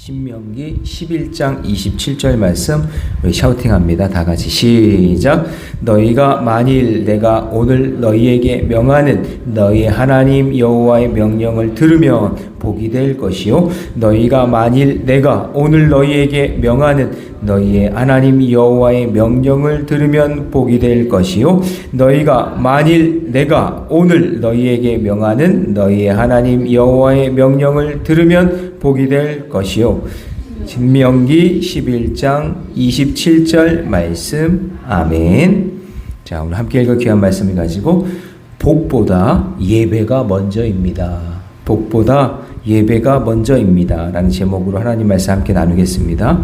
신명기 11장 27절 말씀 우리 샤우팅합니다. 다 같이 시작. 너희가 만일 내가 오늘 너희에게 명하는 너희 하나님 여호와의 명령을 들으면 복이 될 것이요 너희가 만일 내가 오늘 너희에게 명하는 너희의 하나님 여호와의 명령을 들으면 복이 될 것이요 너희가 만일 내가 오늘 너희에게 명하는 너희의 하나님 여호와의 명령을 들으면 복이 될 것이요. 신명기 11장 27절 말씀. 아멘. 자, 오늘 함께 읽을 귀한 말씀을 가지고 복보다 예배가 먼저입니다. 복보다 예배가 먼저입니다. 라는 제목으로 하나님 말씀 함께 나누겠습니다.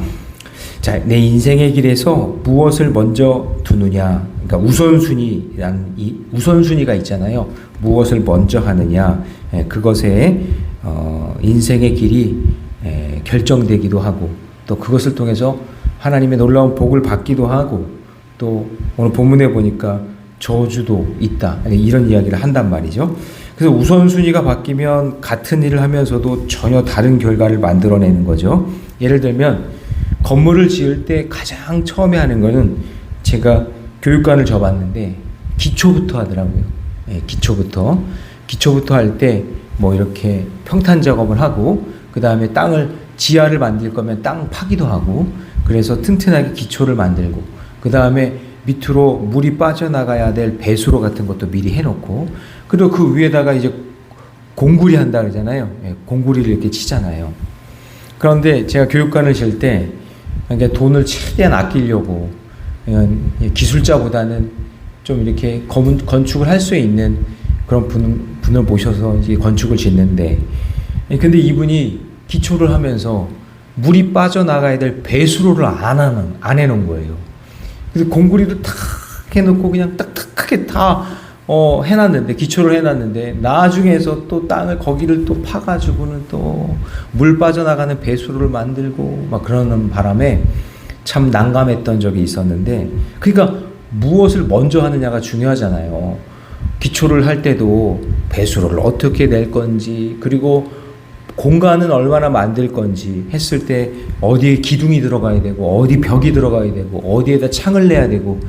자, 내 인생의 길에서 무엇을 먼저 두느냐. 그러니까 우선순위가 있잖아요. 무엇을 먼저 하느냐. 그것에 인생의 길이 결정되기도 하고 또 그것을 통해서 하나님의 놀라운 복을 받기도 하고 또 오늘 본문에 보니까 저주도 있다. 이런 이야기를 한단 말이죠. 그래서 우선순위가 바뀌면 같은 일을 하면서도 전혀 다른 결과를 만들어내는 거죠. 예를 들면 건물을 지을 때 가장 처음에 하는 거는 제가 교육관을 접었는데 기초부터 하더라고요. 기초부터 할 때 뭐 이렇게 평탄 작업을 하고 그 다음에 땅을 지하를 만들 거면 땅 파기도 하고 그래서 튼튼하게 기초를 만들고 그 다음에 밑으로 물이 빠져나가야 될 배수로 같은 것도 미리 해놓고 그리고 그 위에다가 이제 공구리 한다 그러잖아요. 공구리를 이렇게 치잖아요. 그런데 제가 교육관을 질 때 그러니까 돈을 최대한 아끼려고 기술자보다는 좀 이렇게 건축을 할 수 있는 그런 분을 모셔서 이제 건축을 짓는데 근데 이분이 기초를 하면서 물이 빠져나가야 될 배수로를 안 해놓은 거예요. 그래서 공구리를 탁 해놓고 그냥 딱딱하게 다 해놨는데 기초를 해놨는데 나중에서 또 땅을 거기를 또 파가지고는 또 물 빠져나가는 배수로를 만들고 막 그러는 바람에 참 난감했던 적이 있었는데 그러니까 무엇을 먼저 하느냐가 중요하잖아요. 기초를 할 때도 배수로를 어떻게 낼 건지 그리고 공간은 얼마나 만들 건지 했을 때 어디에 기둥이 들어가야 되고 어디 벽이 들어가야 되고 어디에다 창을 내야 되고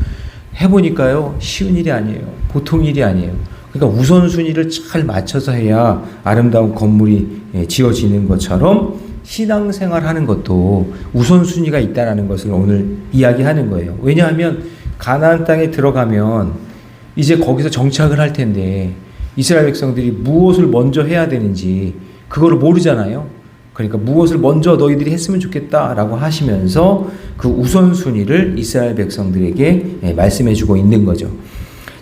해보니까요 쉬운 일이 아니에요. 보통 일이 아니에요. 그러니까 우선순위를 잘 맞춰서 해야 아름다운 건물이 지어지는 것처럼 신앙생활하는 것도 우선순위가 있다는 것을 오늘 이야기하는 거예요. 왜냐하면 가나안 땅에 들어가면 이제 거기서 정착을 할 텐데 이스라엘 백성들이 무엇을 먼저 해야 되는지 그거를 모르잖아요. 그러니까 무엇을 먼저 너희들이 했으면 좋겠다라고 하시면서 그 우선순위를 이스라엘 백성들에게 말씀해주고 있는 거죠.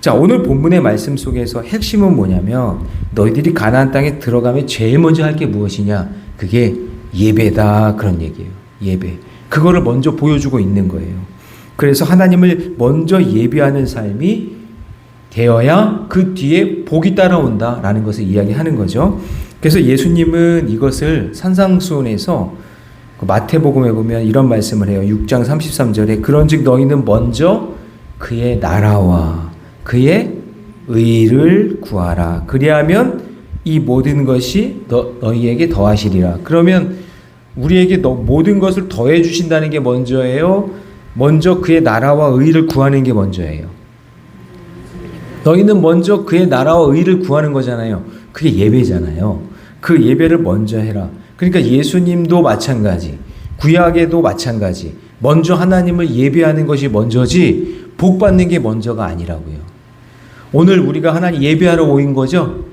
자, 오늘 본문의 말씀 속에서 핵심은 뭐냐면 너희들이 가나안 땅에 들어가면 제일 먼저 할 게 무엇이냐? 그게 예배다 그런 얘기예요. 예배. 그거를 먼저 보여주고 있는 거예요. 그래서 하나님을 먼저 예배하는 삶이 되어야 그 뒤에 복이 따라온다라는 것을 이야기하는 거죠. 그래서 예수님은 이것을 산상수훈에서 마태복음에 보면 이런 말씀을 해요. 6장 33절에 그런즉 너희는 먼저 그의 나라와 그의 의를 구하라. 그리하면 이 모든 것이 너희에게 더하시리라. 그러면 우리에게 모든 것을 더해 주신다는 게 먼저예요? 먼저 그의 나라와 의를 구하는 게 먼저예요? 너희는 먼저 그의 나라와 의를 구하는 거잖아요. 그게 예배잖아요. 그 예배를 먼저 해라. 그러니까 예수님도 마찬가지, 구약에도 마찬가지. 먼저 하나님을 예배하는 것이 먼저지 복 받는 게 먼저가 아니라고요. 오늘 우리가 하나님 예배하러 오인 거죠.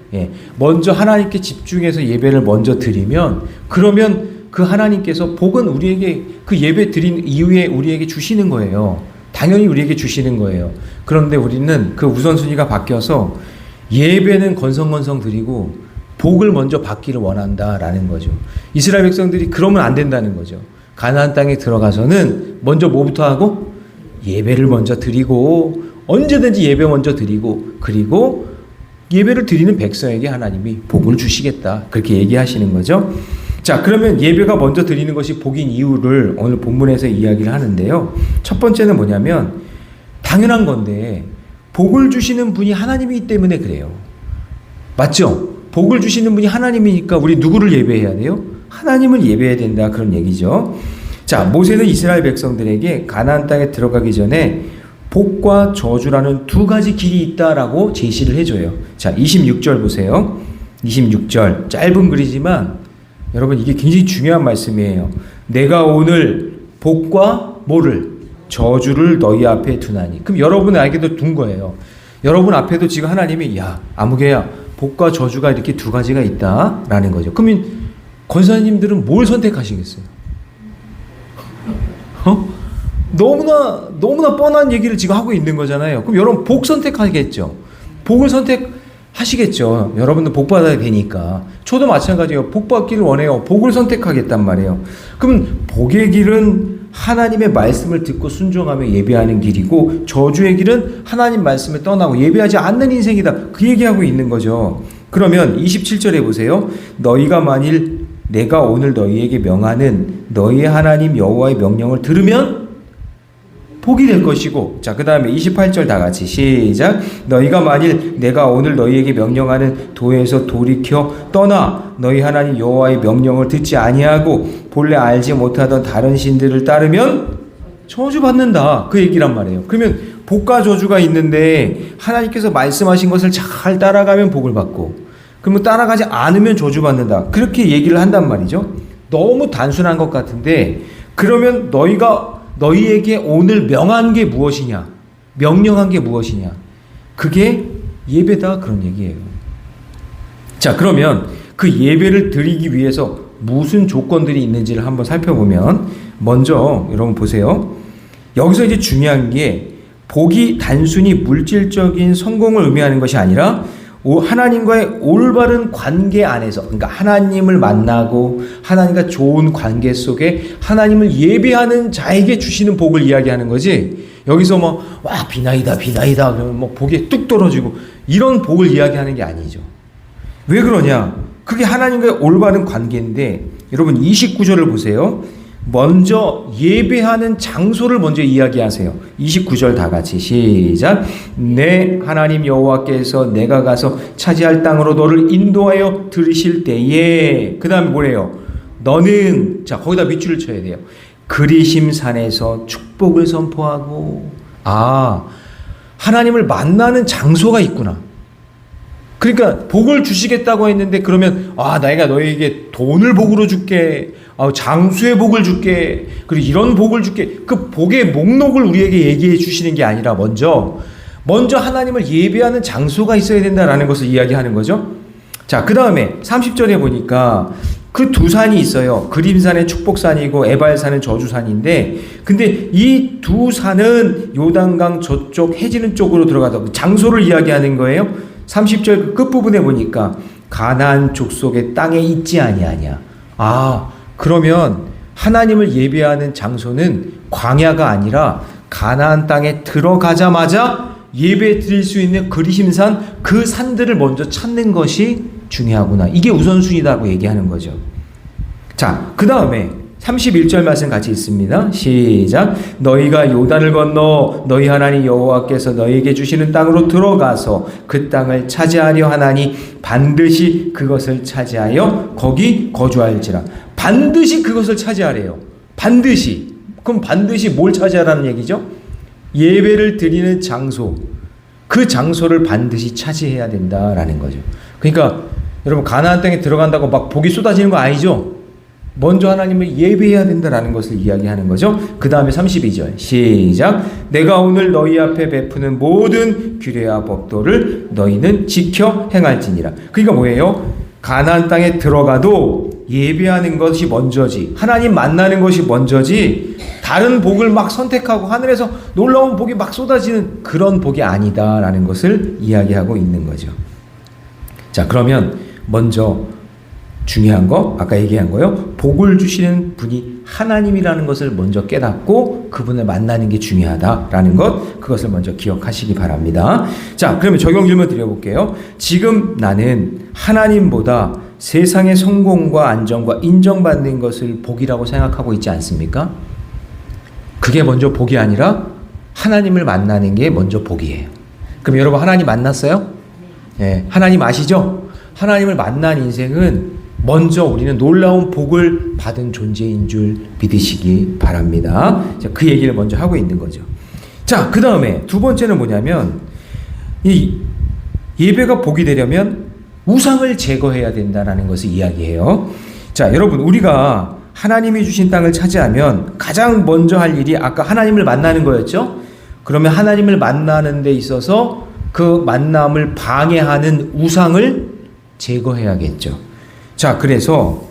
먼저 하나님께 집중해서 예배를 먼저 드리면 그러면 그 하나님께서 복은 우리에게 그 예배 드린 이후에 우리에게 주시는 거예요. 당연히 우리에게 주시는 거예요. 그런데 우리는 그 우선순위가 바뀌어서 예배는 건성건성 드리고 복을 먼저 받기를 원한다라는 거죠. 이스라엘 백성들이 그러면 안 된다는 거죠. 가나안 땅에 들어가서는 먼저 뭐부터 하고? 예배를 먼저 드리고 언제든지 예배 먼저 드리고 그리고 예배를 드리는 백성에게 하나님이 복을 주시겠다. 그렇게 얘기하시는 거죠. 자, 그러면 예배가 먼저 드리는 것이 복인 이유를 오늘 본문에서 이야기를 하는데요. 첫 번째는 뭐냐면 당연한 건데 복을 주시는 분이 하나님이기 때문에 그래요. 맞죠? 복을 주시는 분이 하나님이니까 우리 누구를 예배해야 돼요? 하나님을 예배해야 된다, 그런 얘기죠. 자, 모세는 이스라엘 백성들에게 가나안 땅에 들어가기 전에 복과 저주라는 두 가지 길이 있다라고 제시를 해줘요. 자, 26절 보세요. 26절 짧은 글이지만 여러분 이게 굉장히 중요한 말씀이에요. 내가 오늘 복과 뭐를? 저주를 너희 앞에 두나니. 그럼 여러분에게도 둔 거예요. 여러분 앞에도 지금 하나님이 야 아무개야 복과 저주가 이렇게 두 가지가 있다라는 거죠. 그러면 권사님들은 뭘 선택하시겠어요? 너무나 뻔한 얘기를 지금 하고 있는 거잖아요. 그럼 여러분 복 선택하겠죠. 복을 선택하시겠죠. 여러분도 복 받아야 되니까. 저도 마찬가지예요. 복 받기를 원해요. 복을 선택하겠단 말이에요. 그럼 복의 길은 하나님의 말씀을 듣고 순종하며 예배하는 길이고, 저주의 길은 하나님 말씀을 떠나고 예배하지 않는 인생이다, 그 얘기하고 있는 거죠. 그러면 27절에 보세요. 너희가 만일 내가 오늘 너희에게 명하는 너희의 하나님 여호와의 명령을 들으면 복이 될 것이고, 자, 그 다음에 28절 다 같이 시작. 너희가 만일 내가 오늘 너희에게 명령하는 도에서 돌이켜 떠나 너희 하나님 여호와의 명령을 듣지 아니하고 본래 알지 못하던 다른 신들을 따르면 저주받는다, 그 얘기란 말이에요. 그러면 복과 저주가 있는데 하나님께서 말씀하신 것을 잘 따라가면 복을 받고, 그러면 따라가지 않으면 저주받는다, 그렇게 얘기를 한단 말이죠. 너무 단순한 것 같은데, 그러면 너희에게 오늘 명한 게 무엇이냐, 명령한 게 무엇이냐, 그게 예배다, 그런 얘기예요. 자, 그러면 그 예배를 드리기 위해서 무슨 조건들이 있는지를 한번 살펴보면, 먼저 여러분 보세요. 여기서 이제 중요한 게 복이 단순히 물질적인 성공을 의미하는 것이 아니라 하나님과의 올바른 관계 안에서, 그러니까 하나님을 만나고 하나님과 좋은 관계 속에 하나님을 예배하는 자에게 주시는 복을 이야기하는 거지, 여기서 뭐 와 비나이다 그러면 뭐 복이 뚝 떨어지고 이런 복을 이야기하는 게 아니죠. 왜 그러냐, 그게 하나님과의 올바른 관계인데, 여러분 29절을 보세요. 먼저 예배하는 장소를 먼저 이야기하세요. 29절 다 같이 시작. 내 하나님 여호와께서 내가 가서 차지할 땅으로 너를 인도하여 들으실 때에, 그 다음에 뭐래요? 너는, 자, 거기다 밑줄을 쳐야 돼요. 그리심 산에서 축복을 선포하고. 아, 하나님을 만나는 장소가 있구나. 그러니까 복을 주시겠다고 했는데, 그러면 내가 너에게 돈을 복으로 줄게, 장수의 복을 줄게, 그리고 이런 복을 줄게, 그 복의 목록을 우리에게 얘기해 주시는 게 아니라 먼저 하나님을 예배하는 장소가 있어야 된다라는 것을 이야기하는 거죠. 자, 그 다음에 30절에 보니까 그 두 산이 있어요. 그림산은 축복산이고 에발산은 저주산인데, 근데 이 두 산은 요단강 저쪽 해지는 쪽으로 들어가다 장소를 이야기하는 거예요. 30절 끝부분에 보니까 가나안 족속의 땅에 있지 아니하냐. 그러면 하나님을 예배하는 장소는 광야가 아니라 가나안 땅에 들어가자마자 예배 드릴 수 있는 그리심산, 그 산들을 먼저 찾는 것이 중요하구나, 이게 우선순위다고 얘기하는 거죠. 자, 그 다음에 31절 말씀 같이 있습니다. 시작. 너희가 요단을 건너 너희 하나님 여호와께서 너희에게 주시는 땅으로 들어가서 그 땅을 차지하려 하나니 반드시 그것을 차지하여 거기 거주할지라. 반드시 그것을 차지하래요. 반드시. 그럼 반드시 뭘 차지하라는 얘기죠? 예배를 드리는 장소, 그 장소를 반드시 차지해야 된다라는 거죠. 그러니까 여러분 가나안 땅에 들어간다고 막 복이 쏟아지는 거 아니죠? 먼저 하나님을 예배해야 된다라는 것을 이야기하는 거죠. 그 다음에 32절 시작. 내가 오늘 너희 앞에 베푸는 모든 규례와 법도를 너희는 지켜 행할지니라. 그러니까 뭐예요? 가나안 땅에 들어가도 예배하는 것이 먼저지, 하나님 만나는 것이 먼저지, 다른 복을 막 선택하고 하늘에서 놀라운 복이 막 쏟아지는 그런 복이 아니다라는 것을 이야기하고 있는 거죠. 자, 그러면 먼저 중요한 거, 아까 얘기한 거요. 복을 주시는 분이 하나님이라는 것을 먼저 깨닫고 그분을 만나는 게 중요하다라는 것, 그것을 먼저 기억하시기 바랍니다. 자, 그러면 적용 질문 드려볼게요. 지금 나는 하나님보다 세상의 성공과 안정과 인정받는 것을 복이라고 생각하고 있지 않습니까? 그게 먼저 복이 아니라 하나님을 만나는 게 먼저 복이에요. 그럼 여러분 하나님 만났어요? 네, 하나님 아시죠? 하나님을 만난 인생은 먼저 우리는 놀라운 복을 받은 존재인 줄 믿으시기 바랍니다. 자, 그 얘기를 먼저 하고 있는 거죠. 자, 그 다음에 두 번째는 뭐냐면 이 예배가 복이 되려면 우상을 제거해야 된다는 것을 이야기해요. 자, 여러분, 우리가 하나님이 주신 땅을 차지하면 가장 먼저 할 일이 아까 하나님을 만나는 거였죠. 그러면 하나님을 만나는 데 있어서 그 만남을 방해하는 우상을 제거해야겠죠. 자, 그래서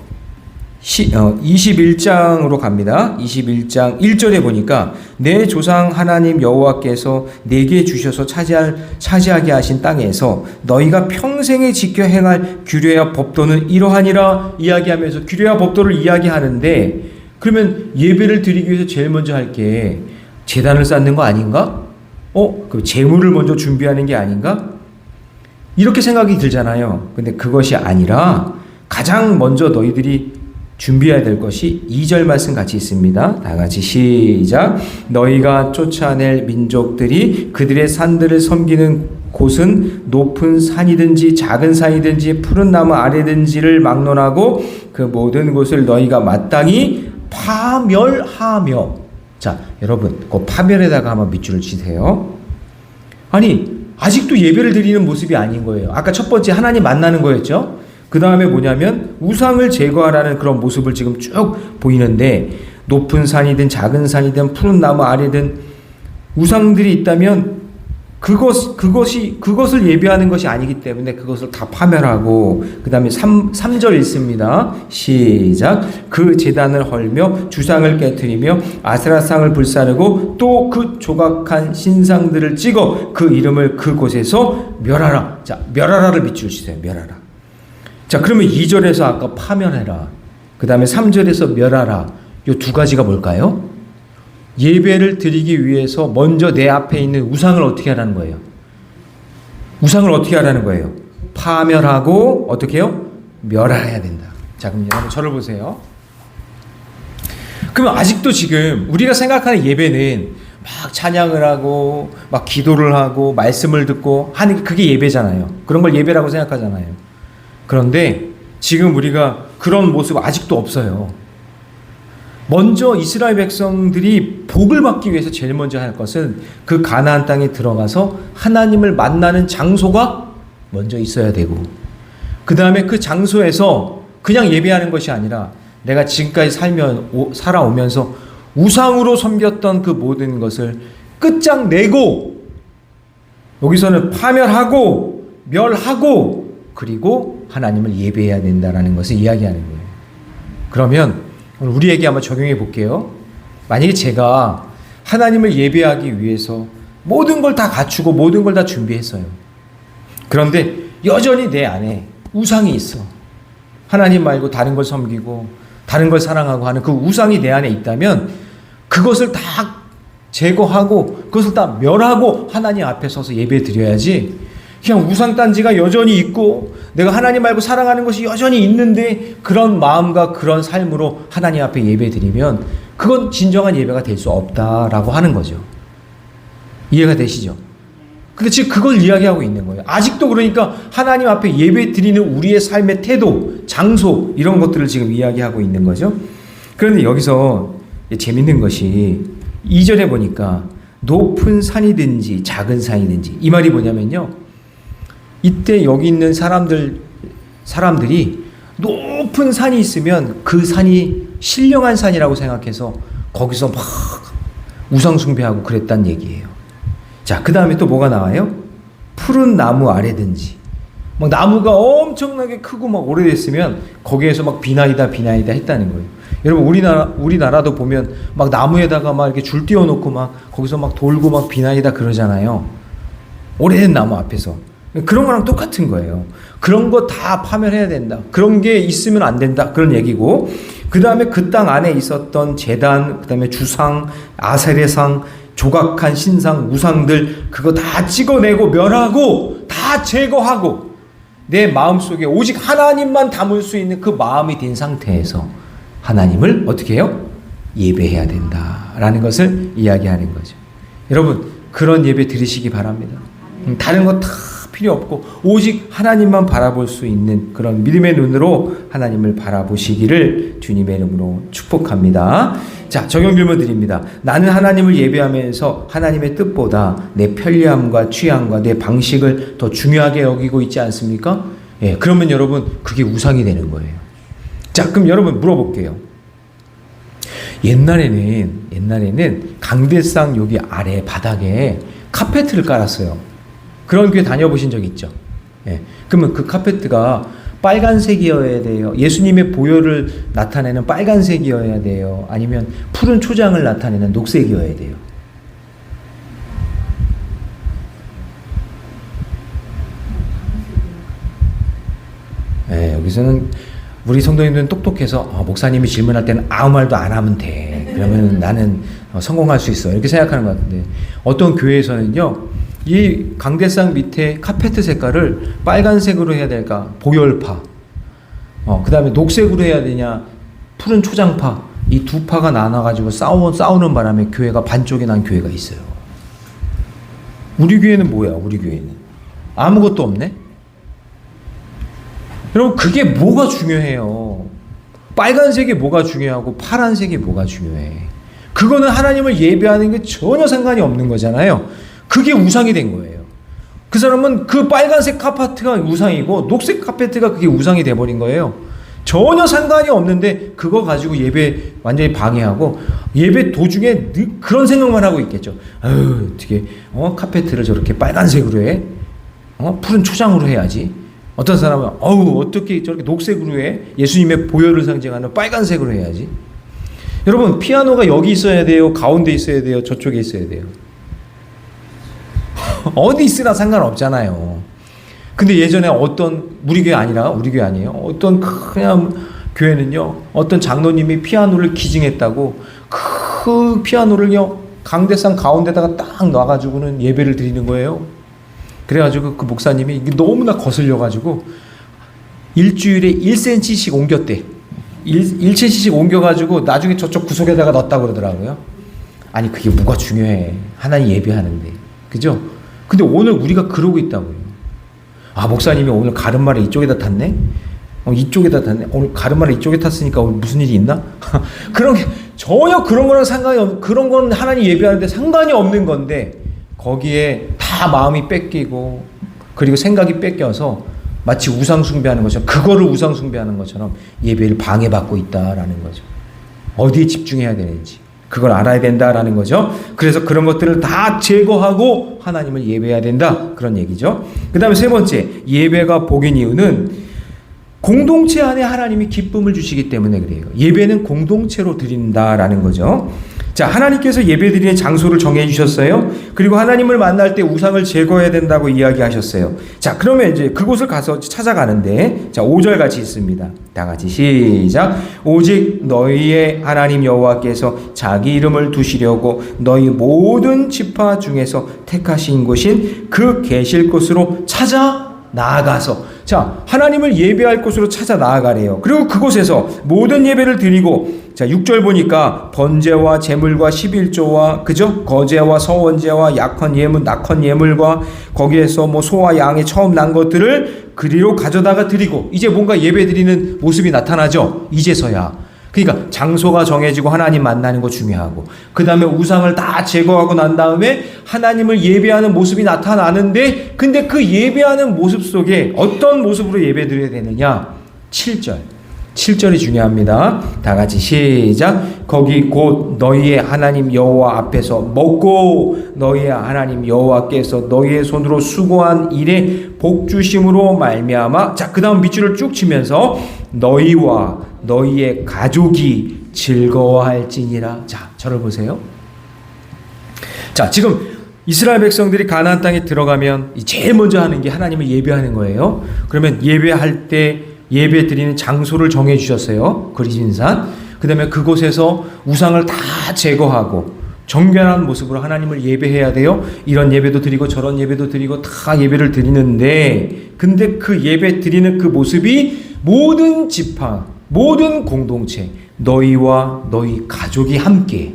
21장으로 갑니다. 21장 1절에 보니까 내 조상 하나님 여호와께서 내게 주셔서 차지하게 하신 땅에서 너희가 평생에 지켜 행할 규례와 법도는 이러하니라 이야기하면서 규례와 법도를 이야기하는데, 그러면 예배를 드리기 위해서 제일 먼저 할 게 제단을 쌓는 거 아닌가? 그 제물을 먼저 준비하는 게 아닌가? 이렇게 생각이 들잖아요. 근데 그것이 아니라 가장 먼저 너희들이 준비해야 될 것이 2절 말씀 같이 있습니다. 다 같이 시작. 너희가 쫓아낼 민족들이 그들의 산들을 섬기는 곳은 높은 산이든지 작은 산이든지 푸른 나무 아래든지를 막론하고 그 모든 곳을 너희가 마땅히 파멸하며. 자, 여러분, 그 파멸에다가 한번 밑줄을 치세요. 아니, 아직도 예배를 드리는 모습이 아닌 거예요. 아까 첫 번째 하나님 만나는 거였죠. 그 다음에 뭐냐면 우상을 제거하라는 그런 모습을 지금 쭉 보이는데, 높은 산이든 작은 산이든 푸른 나무 아래든 우상들이 있다면 그것을 예배하는 것이 아니기 때문에 그것을 다 파멸하고, 그 다음에 3절 읽습니다. 시작. 그 제단을 헐며 주상을 깨트리며 아세라상을 불사르고 또 그 조각한 신상들을 찍어 그 이름을 그곳에서 멸하라. 자, 멸하라를 밑줄 치세요. 멸하라. 자, 그러면 2절에서 아까 파멸해라, 그 다음에 3절에서 멸하라, 이 두 가지가 뭘까요? 예배를 드리기 위해서 먼저 내 앞에 있는 우상을 어떻게 하라는 거예요? 우상을 어떻게 하라는 거예요? 파멸하고 어떻게 해요? 멸해야 된다. 자, 그럼 여러분 저를 보세요. 그러면 아직도 지금 우리가 생각하는 예배는 막 찬양을 하고 막 기도를 하고 말씀을 듣고 하는 게 그게 예배잖아요. 그런 걸 예배라고 생각하잖아요. 그런데 지금 우리가 그런 모습 아직도 없어요. 먼저 이스라엘 백성들이 복을 받기 위해서 제일 먼저 할 것은 그 가나안 땅에 들어가서 하나님을 만나는 장소가 먼저 있어야 되고, 그 다음에 그 장소에서 그냥 예배하는 것이 아니라 내가 지금까지 살아오면서 우상으로 섬겼던 그 모든 것을 끝장내고, 여기서는 파멸하고 멸하고 그리고 하나님을 예배해야 된다는 것을 이야기하는 거예요. 그러면 우리에게 한번 적용해 볼게요. 만약에 제가 하나님을 예배하기 위해서 모든 걸 다 갖추고 모든 걸 다 준비했어요. 그런데 여전히 내 안에 우상이 있어. 하나님 말고 다른 걸 섬기고 다른 걸 사랑하고 하는 그 우상이 내 안에 있다면 그것을 다 제거하고 그것을 다 멸하고 하나님 앞에 서서 예배 드려야지, 그냥 우상단지가 여전히 있고 내가 하나님 말고 사랑하는 것이 여전히 있는데 그런 마음과 그런 삶으로 하나님 앞에 예배 드리면 그건 진정한 예배가 될 수 없다라고 하는 거죠. 이해가 되시죠? 근데 지금 그걸 이야기하고 있는 거예요. 아직도 그러니까 하나님 앞에 예배 드리는 우리의 삶의 태도, 장소 이런 것들을 지금 이야기하고 있는 거죠. 그런데 여기서 재밌는 것이 2절에 보니까 높은 산이든지 작은 산이든지, 이 말이 뭐냐면요, 이때 여기 있는 사람들이 높은 산이 있으면 그 산이 신령한 산이라고 생각해서 거기서 막 우상 숭배하고 그랬단 얘기예요. 자, 그 다음에 또 뭐가 나와요? 푸른 나무 아래든지, 막 나무가 엄청나게 크고 막 오래됐으면 거기에서 막 비나이다 했다는 거예요. 여러분, 우리나라도 보면 막 나무에다가 막 이렇게 줄 띄워놓고 막 거기서 막 돌고 막 비나이다 그러잖아요. 오래된 나무 앞에서. 그런 거랑 똑같은 거예요. 그런 거 다 파멸해야 된다. 그런 게 있으면 안 된다. 그런 얘기고, 그 다음에 그 땅 안에 있었던 제단, 그 다음에 주상, 아세레상, 조각한 신상, 우상들 그거 다 찍어내고 멸하고 다 제거하고 내 마음속에 오직 하나님만 담을 수 있는 그 마음이 된 상태에서 하나님을 어떻게 해요? 예배해야 된다라는 것을 이야기하는 거죠. 여러분, 그런 예배 드리시기 바랍니다. 다른 거 다 필요 없고 오직 하나님만 바라볼 수 있는 그런 믿음의 눈으로 하나님을 바라보시기를 주님의 이름으로 축복합니다. 자, 적용 질문 드립니다. 나는 하나님을 예배하면서 하나님의 뜻보다 내 편리함과 취향과 내 방식을 더 중요하게 여기고 있지 않습니까? 예, 그러면 여러분 그게 우상이 되는 거예요. 자, 그럼 여러분 물어볼게요. 옛날에는 강대상 여기 아래 바닥에 카페트를 깔았어요. 그런 교회 다녀보신 적 있죠? 예. 그러면 그 카페트가 빨간색이어야 돼요? 예수님의 보혈을 나타내는 빨간색이어야 돼요? 아니면 푸른 초장을 나타내는 녹색이어야 돼요? 예, 여기서는 우리 성도님들은 똑똑해서 목사님이 질문할 때는 아무 말도 안 하면 돼. 그러면 나는 성공할 수 있어. 이렇게 생각하는 것 같은데 어떤 교회에서는요. 이 강대상 밑에 카페트 색깔을 빨간색으로 해야 될까? 보혈파. 그 다음에 녹색으로 해야 되냐? 푸른 초장파. 이 두 파가 나눠가지고 싸우는 바람에 교회가 반쪽이 난 교회가 있어요. 우리 교회는 뭐야? 우리 교회는 아무것도 없네? 여러분 그게 뭐가 중요해요? 빨간색이 뭐가 중요하고 파란색이 뭐가 중요해? 그거는 하나님을 예배하는 게 전혀 상관이 없는 거잖아요. 그게 우상이 된 거예요. 그 사람은 그 빨간색 카페트가 우상이고 녹색 카페트가 그게 우상이 돼버린 거예요. 전혀 상관이 없는데 그거 가지고 예배 완전히 방해하고 예배 도중에 그런 생각만 하고 있겠죠. 아유, 어떻게 카페트를 저렇게 빨간색으로 해? 푸른 초장으로 해야지. 어떤 사람은 어떻게 저렇게 녹색으로 해? 예수님의 보혈을 상징하는 빨간색으로 해야지. 여러분 피아노가 여기 있어야 돼요? 가운데 있어야 돼요? 저쪽에 있어야 돼요? 어디 있으나 상관없잖아요. 근데 예전에 우리 교회 아니에요. 어떤 그냥 교회는요, 어떤 장로님이 피아노를 기증했다고 그 피아노를요, 강대상 가운데다가 딱 놔가지고는 예배를 드리는 거예요. 그래가지고 그 목사님이 이게 너무나 거슬려가지고 일주일에 1cm씩 옮겼대. 1cm씩 옮겨가지고 나중에 저쪽 구석에다가 넣었다고 그러더라고요. 아니 그게 뭐가 중요해. 하나님 예배하는데. 그죠? 근데 오늘 우리가 그러고 있다고요. 목사님이 오늘 가르마를 이쪽에다 탔네? 이쪽에다 탔네? 오늘 가르마를 이쪽에 탔으니까 오늘 무슨 일이 있나? 그런 게 전혀 그런 거랑 상관이 없는, 그런 건 하나님 예배하는데 상관이 없는 건데 거기에 다 마음이 뺏기고 그리고 생각이 뺏겨서 마치 우상 숭배하는 것처럼 그거를 우상 숭배하는 것처럼 예배를 방해받고 있다라는 거죠. 어디에 집중해야 되는지 그걸 알아야 된다라는 거죠. 그래서 그런 것들을 다 제거하고 하나님을 예배해야 된다 그런 얘기죠. 그 다음에 세 번째 예배가 복인 이유는 공동체 안에 하나님이 기쁨을 주시기 때문에 그래요. 예배는 공동체로 드린다라는 거죠. 자, 하나님께서 예배드리는 장소를 정해 주셨어요. 그리고 하나님을 만날 때 우상을 제거해야 된다고 이야기하셨어요. 자, 그러면 이제 그곳을 가서 찾아가는데, 자, 5절 같이 있습니다. 다 같이 시작. 오직 너희의 하나님 여호와께서 자기 이름을 두시려고 너희 모든 지파 중에서 택하신 곳인 그 계실 곳으로 찾아 나아가서, 자, 하나님을 예배할 곳으로 찾아 나아가래요. 그리고 그곳에서 모든 예배를 드리고, 자, 6절 보니까 번제와 제물과 11조와 그죠? 거제와 서원제와 약헌 예물, 낙헌 예물과 거기에서 뭐 소와 양이 처음 난 것들을 그리로 가져다가 드리고, 이제 뭔가 예배 드리는 모습이 나타나죠. 이제서야. 그러니까 장소가 정해지고 하나님 만나는 거 중요하고, 그 다음에 우상을 다 제거하고 난 다음에 하나님을 예배하는 모습이 나타나는데, 근데 그 예배하는 모습 속에 어떤 모습으로 예배 드려야 되느냐? 7절이 중요합니다. 다 같이 시작. 거기 곧 너희의 하나님 여호와 앞에서 먹고 너희의 하나님 여호와께서 너희의 손으로 수고한 일에 복 주심으로 말미암아, 자, 그 다음 밑줄을 쭉 치면서 너희와 너희의 가족이 즐거워할지니라. 자, 저를 보세요. 자, 지금 이스라엘 백성들이 가나안 땅에 들어가면 제일 먼저 하는 게 하나님을 예배하는 거예요. 그러면 예배할 때 예배 드리는 장소를 정해 주셨어요. 그리신산. 그 다음에 그곳에서 우상을 다 제거하고 정결한 모습으로 하나님을 예배해야 돼요. 이런 예배도 드리고 저런 예배도 드리고 다 예배를 드리는데, 근데 그 예배 드리는 그 모습이 모든 지파, 모든 공동체, 너희와 너희 가족이 함께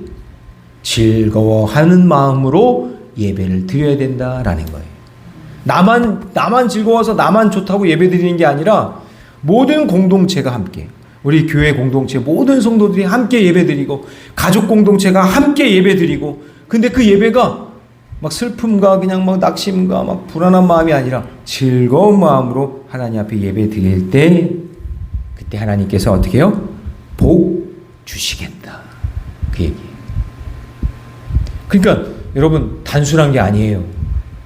즐거워하는 마음으로 예배를 드려야 된다라는 거예요. 나만 즐거워서 나만 좋다고 예배드리는 게 아니라 모든 공동체가 함께, 우리 교회 공동체 모든 성도들이 함께 예배드리고 가족 공동체가 함께 예배드리고, 근데 그 예배가 막 슬픔과 그냥 막 낙심과 막 불안한 마음이 아니라 즐거운 마음으로 하나님 앞에 예배드릴 때, 그때 하나님께서 어떻게 해요? 복 주시겠다. 그 얘기예요. 그러니까 여러분, 단순한 게 아니에요.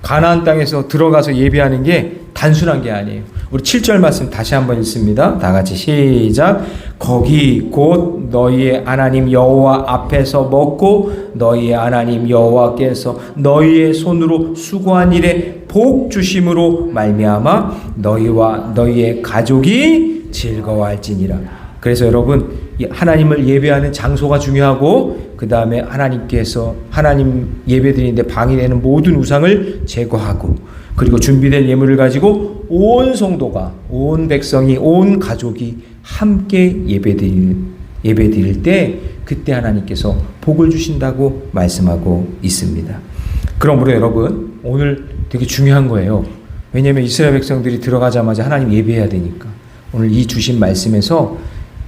가나안 땅에서 들어가서 예배하는 게 단순한 게 아니에요. 우리 7절 말씀 다시 한번 읽습니다. 다 같이 시작. 거기 곧 너희의 하나님 여호와 앞에서 먹고 너희의 하나님 여호와께서 너희의 손으로 수고한 일에 복 주심으로 말미암아 너희와 너희의 가족이 즐거워할지니라. 그래서 여러분, 하나님을 예배하는 장소가 중요하고, 그 다음에 하나님께서 하나님 예배드리는데 방해되는 모든 우상을 제거하고, 그리고 준비된 예물을 가지고 온 성도가, 온 백성이, 온 가족이 함께 예배드릴 때, 그때 하나님께서 복을 주신다고 말씀하고 있습니다. 그러므로 여러분, 오늘 되게 중요한 거예요. 왜냐하면 이스라엘 백성들이 들어가자마자 하나님 예배해야 되니까. 오늘 이 주신 말씀에서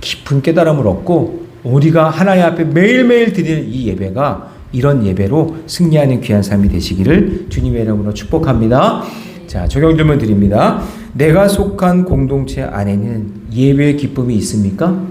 깊은 깨달음을 얻고, 우리가 하나님 앞에 매일매일 드리는 이 예배가 이런 예배로 승리하는 귀한 삶이 되시기를 주님의 이름으로 축복합니다. 자, 적용 질문 드립니다. 내가 속한 공동체 안에는 예배의 기쁨이 있습니까?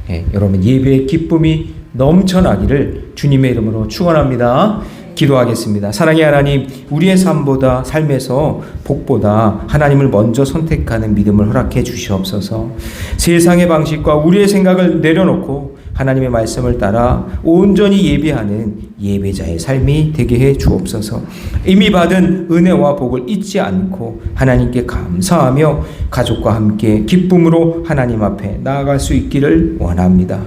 네, 여러분, 예배의 기쁨이 넘쳐나기를 주님의 이름으로 축원합니다. 기도하겠습니다. 사랑의 하나님, 우리의 삶에서 복보다 하나님을 먼저 선택하는 믿음을 허락해 주시옵소서. 세상의 방식과 우리의 생각을 내려놓고 하나님의 말씀을 따라 온전히 예배하는 예배자의 삶이 되게 해 주옵소서. 이미 받은 은혜와 복을 잊지 않고 하나님께 감사하며 가족과 함께 기쁨으로 하나님 앞에 나아갈 수 있기를 원합니다.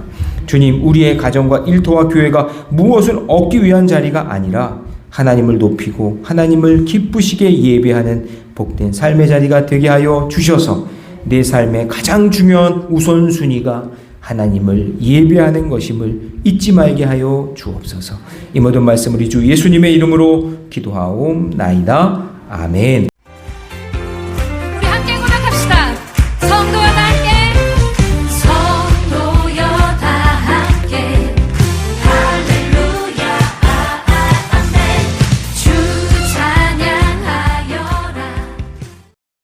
주님, 우리의 가정과 일터와 교회가 무엇을 얻기 위한 자리가 아니라 하나님을 높이고 하나님을 기쁘시게 예배하는 복된 삶의 자리가 되게 하여 주셔서 내 삶의 가장 중요한 우선순위가 하나님을 예배하는 것임을 잊지 말게 하여 주옵소서. 이 모든 말씀 우리 주 예수님의 이름으로 기도하옵나이다. 아멘.